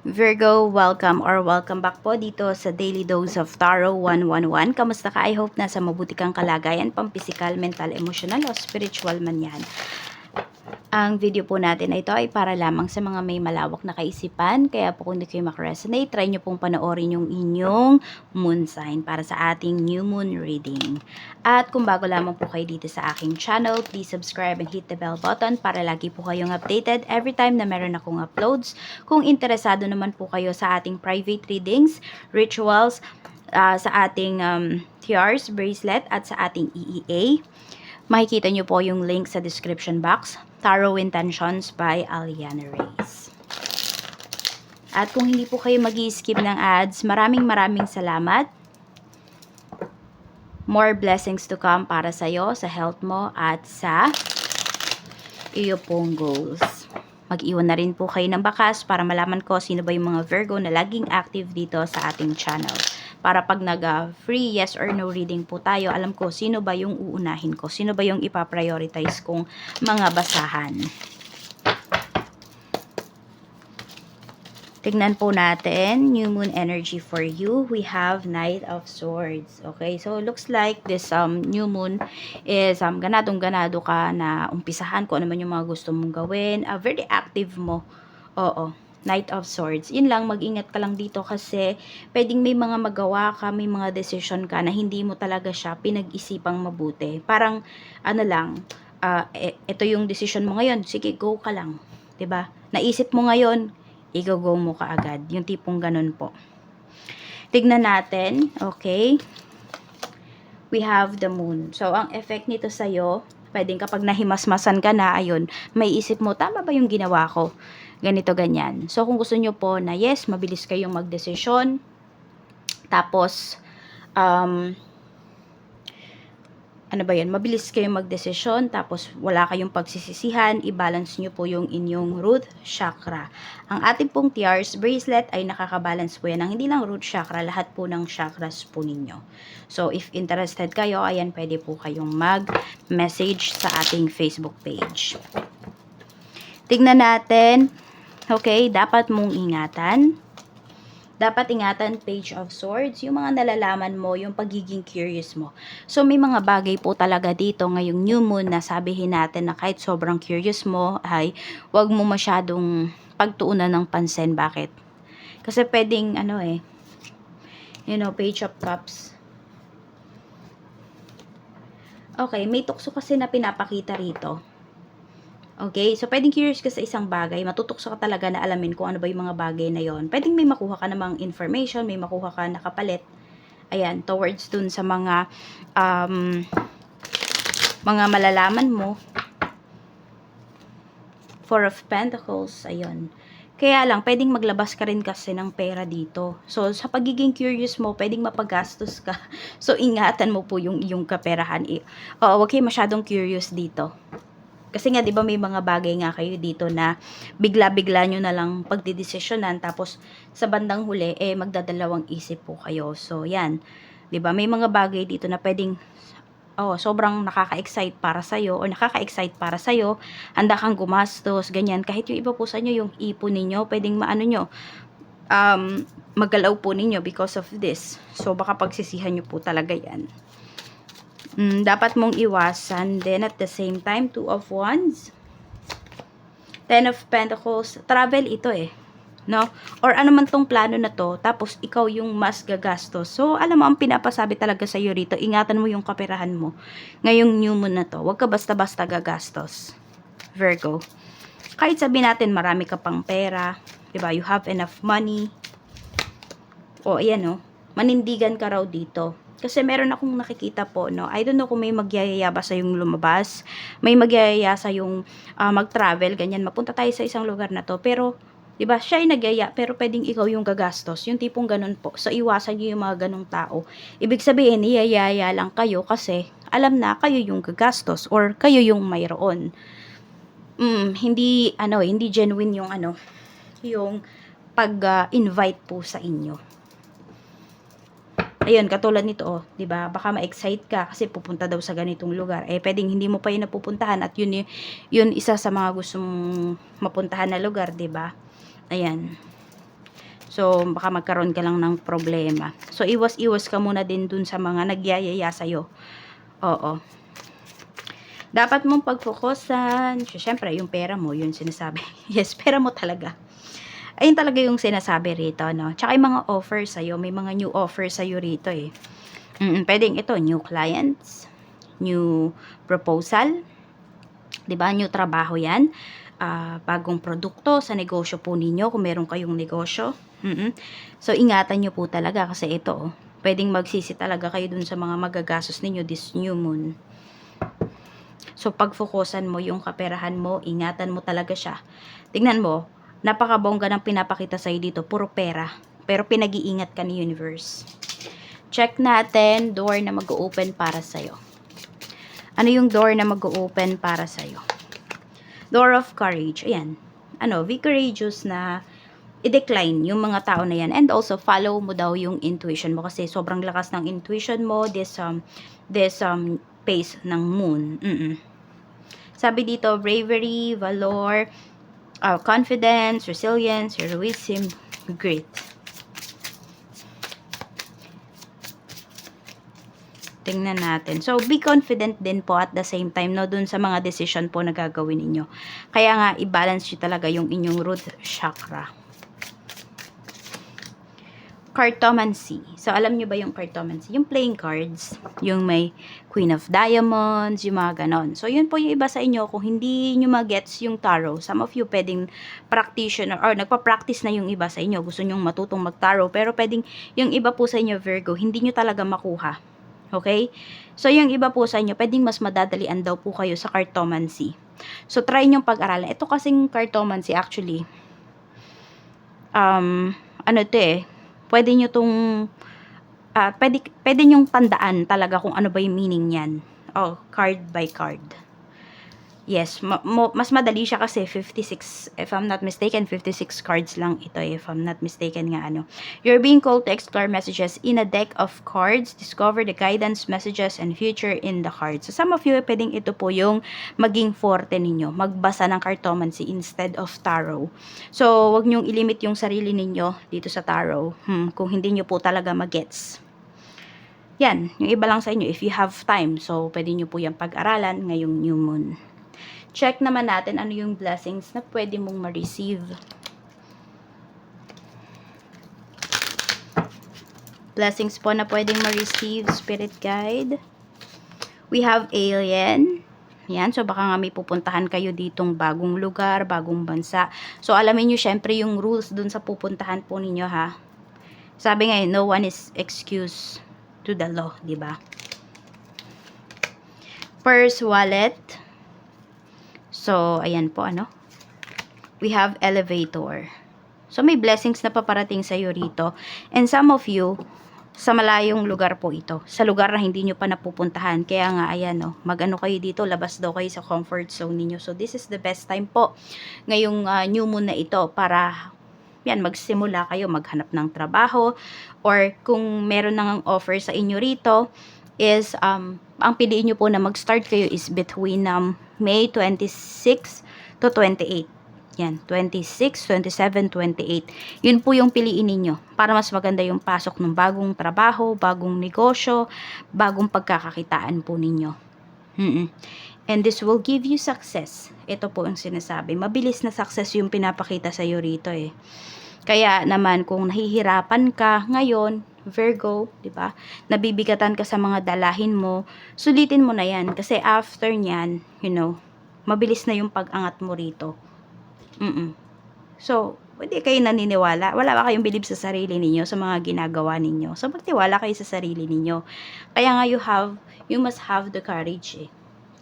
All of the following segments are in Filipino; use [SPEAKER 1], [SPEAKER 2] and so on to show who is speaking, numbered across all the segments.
[SPEAKER 1] Virgo, welcome back po dito sa Daily Dose of Tarot 111. Kamusta ka? I hope nasa mabuti kang kalagayan, pampisikal, mental, emotional o spiritual man yan. Ang video po natin na ito ay para lamang sa mga may malawak na kaisipan. Kaya po kung hindi kayo makaresonate, try nyo pong panoorin yung inyong moon sign para sa ating new moon reading. At kung bago lamang po kayo dito sa aking channel, please subscribe and hit the bell button para lagi po kayong updated every time na meron akong uploads. Kung interesado naman po kayo sa ating private readings, rituals, sa ating tiaras, bracelet at sa ating EEA, makikita nyo po yung link sa description box. Tarot Intentions by Aliana Reyes. At kung hindi po kayo mag-i-skip ng ads, maraming salamat. More blessings to come para sa'yo, sa health mo, at sa iyo pong goals. Mag-iwan na rin po kayo ng bakas para malaman ko sino ba yung mga Virgo na laging active dito sa ating channel. Para pag nag-free yes or no reading po tayo, alam ko sino ba yung uunahin ko, sino ba yung ipaprioritize kong mga basahan. Tignan po natin, new moon energy for you. We have Knight of Swords. Okay, so looks like this new moon is ganadong-ganado ka na umpisahan kung ano man yung mga gusto mong gawin. Very active mo. Oo, Knight of Swords. Yun lang, mag-ingat ka lang dito kasi pwedeng may mga magawa ka, may mga decision ka na hindi mo talaga siya pinag-isipang mabuti. Parang, ano lang, ito yung decision mo ngayon, sige, go ka lang. 'Di ba? Naisip mo ngayon, i-go mo ka agad. Yung tipong ganun po. Tignan natin. Okay. We have the moon. So, ang effect nito sa'yo, pwedeng kapag nahimasmasan ka na, ayun, may isip mo, tama ba yung ginawa ko? Ganito, ganyan. So, kung gusto nyo po na yes, mabilis kayong magdesisyon, tapos, ano ba yan, mabilis kayong magdesisyon, tapos wala kayong pagsisisihan, i-balance nyo po yung inyong root chakra. Ang ating pong tiaras bracelet ay nakakabalance po yan ng hindi lang root chakra, lahat po ng chakras po ninyo. So, if interested kayo, ayan, pwede po kayong mag-message sa ating Facebook page. Tignan natin, okay, dapat mong ingatan. Dapat ingatan, Page of Swords, yung mga nalalaman mo, yung pagiging curious mo. So, may mga bagay po talaga dito ngayong new moon na sabihin natin na kahit sobrang curious mo, ay wag mo masyadong pagtuunan ng pansin. Bakit? Kasi pwedeng, Page of Cups. Okay, may tukso kasi na pinapakita rito. Okay, so pwedeng curious ka sa isang bagay, matutokso ka talaga na alamin kung ano ba yung mga bagay na yon. Pwedeng may makuha ka namang information, may makuha ka na kapalit. Ayan, towards dun sa mga malalaman mo. Four of Pentacles, ayun. Kaya lang, pwedeng maglabas ka rin kasi ng pera dito. So, sa pagiging curious mo, pwedeng mapagastos ka. So, ingatan mo po yung iyong kaperahan. Huwag kayo masyadong curious dito. Kasi nga, di ba may mga bagay nga kayo dito na bigla-bigla nyo na lang pagdidesisyonan, tapos sa bandang huli, magdadalawang isip po kayo. So, yan. Di ba may mga bagay dito na pwedeng, sobrang nakaka-excite para sa'yo, o nakaka-excite para sa'yo, handa kang gumastos, ganyan. Kahit yung iba po sa inyo, yung ipon ninyo, pwedeng magalaw po ninyo because of this. So, baka pagsisihan nyo po talaga yan. Dapat mong iwasan. Then at the same time, Two of Wands, Ten of Pentacles, travel ito no? Or ano man tong plano na to, tapos ikaw yung mas gagastos. So, alam mo, ang pinapasabi talaga sa iyo rito, ingatan mo yung kaperahan mo. Ngayong new moon na to, huwag ka basta-basta gagastos. Virgo. Kahit sabihin natin, marami ka pang pera, diba? You have enough money. Ayan, manindigan ka raw dito. Kasi meron akong nakikita po, no? I don't know kung may magyayaya ba sa yung lumabas, may magyayaya sa yung mag-travel, ganyan, mapunta tayo sa isang lugar na to. Pero, di ba, siya ay nagyaya, pero pwedeng ikaw yung gagastos. Yung tipong ganun po. So, iwasan niyo yung mga ganung tao. Ibig sabihin, niyayaya lang kayo kasi alam na kayo yung gagastos or kayo yung mayroon. Hindi genuine yung yung pag-invite po sa inyo. Ayun, katulad nito, 'di ba? Baka ma-excite ka kasi pupunta daw sa ganitong lugar. Pwedeng hindi mo pa 'yun napupuntahan at yun isa sa mga gusto mong mapuntahan na lugar, 'di ba? Ayan. So, baka magkaroon ka lang ng problema. So, iwas-iwas ka muna din dun sa mga nagyayaya sa'yo. Oo. Dapat mong pag-focusan, syempre, yung pera mo, yun sinasabi. Yes, pera mo talaga. Ayun talaga yung sinasabi rito, no? Tsaka yung mga offers sa'yo, may mga new offers sa'yo rito eh. Pwedeng ito, new clients, new proposal, 'di ba? New trabaho 'yan. Bagong produkto sa negosyo po ninyo kung meron kayong negosyo. So ingatan niyo po talaga kasi ito, pwedeng magsisi talaga kayo dun sa mga magagastos ninyo this new moon. So pagfokusan mo yung kaperahan mo, ingatan mo talaga siya. Tingnan mo, napakabongga ng pinapakita sa'yo dito, puro pera. Pero pinag-iingat ka ni universe. Check natin, door na mag-open para sa'yo. Ano yung door na mag-open para sa'yo? Door of courage. Ayan. Be courageous na i-decline yung mga tao na yan. And also, follow mo daw yung intuition mo. Kasi sobrang lakas ng intuition mo this phase ng moon. Sabi dito, bravery, valor, confidence, resilience, heroism, grit. Tingnan natin. So, be confident din po at the same time, no, dun sa mga decision po na gagawin ninyo. Kaya nga, i-balance nyo talaga yung inyong root chakra. Cartomancy. So, alam nyo ba yung cartomancy? Yung playing cards, yung may Queen of Diamonds, yung mga ganon. So, yun po yung iba sa inyo. Kung hindi nyo magets yung tarot, some of you pwedeng practitioner or nagpa-practice na yung iba sa inyo. Gusto nyong matutong mag-tarot, pero pwedeng yung iba po sa inyo, Virgo, hindi nyo talaga makuha. Okay? So, yung iba po sa inyo, pwedeng mas madadalian daw po kayo sa cartomancy. So, try nyong pag-aralan. Ito kasing cartomancy, actually, pwede nyo tong, pwede nyong tandaan talaga kung ano ba yung meaning niyan. Card by card. Yes, mas madali siya kasi 56, if I'm not mistaken, 56 cards lang ito, if I'm not mistaken nga You're being called to explore messages in a deck of cards, discover the guidance, messages, and future in the cards. So some of you, pwedeng ito po yung maging forte ninyo, magbasa ng cartomancy instead of tarot. So, wag nyong ilimit yung sarili ninyo dito sa tarot, kung hindi nyo po talaga magets. Yan, yung iba lang sa inyo, if you have time, so pwede nyo po yung pag-aralan ngayong new moon. Check naman natin ano yung blessings na pwede mong ma-receive. Blessings po na pwedeng ma-receive, spirit guide. We have alien. Yan, so baka nga may pupuntahan kayo ditong bagong lugar, bagong bansa. So alamin nyo syempre yung rules dun sa pupuntahan po ninyo, ha. Sabi nga, no one is excuse to the law, di ba? Purse, wallet. So, ayan po, we have elevator. So, may blessings na paparating sa'yo rito. And some of you, sa malayong lugar po ito. Sa lugar na hindi nyo pa napupuntahan. Kaya nga, ayan, mag-ano kayo dito, labas daw kayo sa comfort zone ninyo. So, this is the best time po ngayong new moon na ito para, yan, magsimula kayo, maghanap ng trabaho. Or, kung meron nang offer sa inyo rito, is, ang piliin nyo po na mag-start kayo is between May 26 to 28. Yan, 26, 27, 28. Yun po yung piliin ninyo para mas maganda yung pasok ng bagong trabaho, bagong negosyo, bagong pagkakakitaan po ninyo. And this will give you success. Ito po ang sinasabi. Mabilis na success yung pinapakita sa iyo rito eh. Kaya naman kung nahihirapan ka ngayon, Virgo, 'di ba? Nabibigatan ka sa mga dalahin mo, sulitin mo na 'yan kasi after niyan, mabilis na yung pag-angat mo rito. So, hindi kayo naniniwala. Wala ba kayong believe sa sarili ninyo, sa mga ginagawa ninyo? So, magtiwala kayo sa sarili ninyo. Kaya nga you must have the courage eh.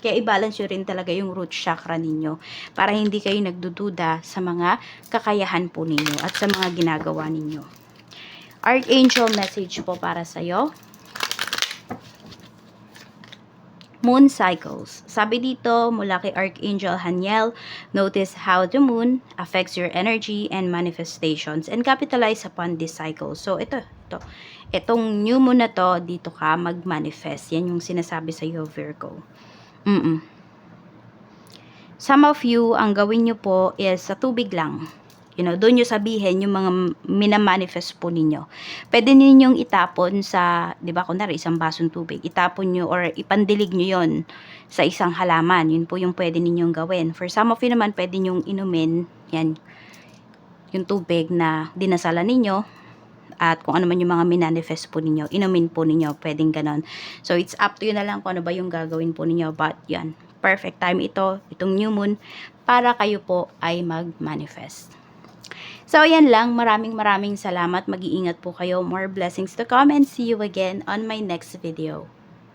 [SPEAKER 1] Kaya i-balance nyo rin talaga yung root chakra ninyo para hindi kayo nagdududa sa mga kakayahan po ninyo at sa mga ginagawa ninyo. Archangel message po para sa'yo. Moon cycles. Sabi dito mula kay Archangel Haniel, notice how the moon affects your energy and manifestations and capitalize upon this cycle. So, itong new moon na to, dito ka mag-manifest. Yan yung sinasabi sa iyo, Virgo. Some of you, ang gawin nyo po is sa tubig lang. doon nyo sabihin yung mga minamanifest po ninyo. Pwede ninyong itapon sa, di ba, kunwari, isang basong tubig. Itapon nyo or ipandilig nyo yon sa isang halaman. Yun po yung pwede ninyong gawin. For some of you naman, pwede nyong inumin, yan, yung tubig na dinasalan ninyo. At kung ano man yung mga minanifest po ninyo, inumin po ninyo, pwedeng ganon. So, it's up to you na lang kung ano ba yung gagawin po ninyo. But, yan, perfect time itong new moon, para kayo po ay mag-manifest. So, ayan lang. Maraming salamat. Mag-iingat po kayo. More blessings to come and see you again on my next video.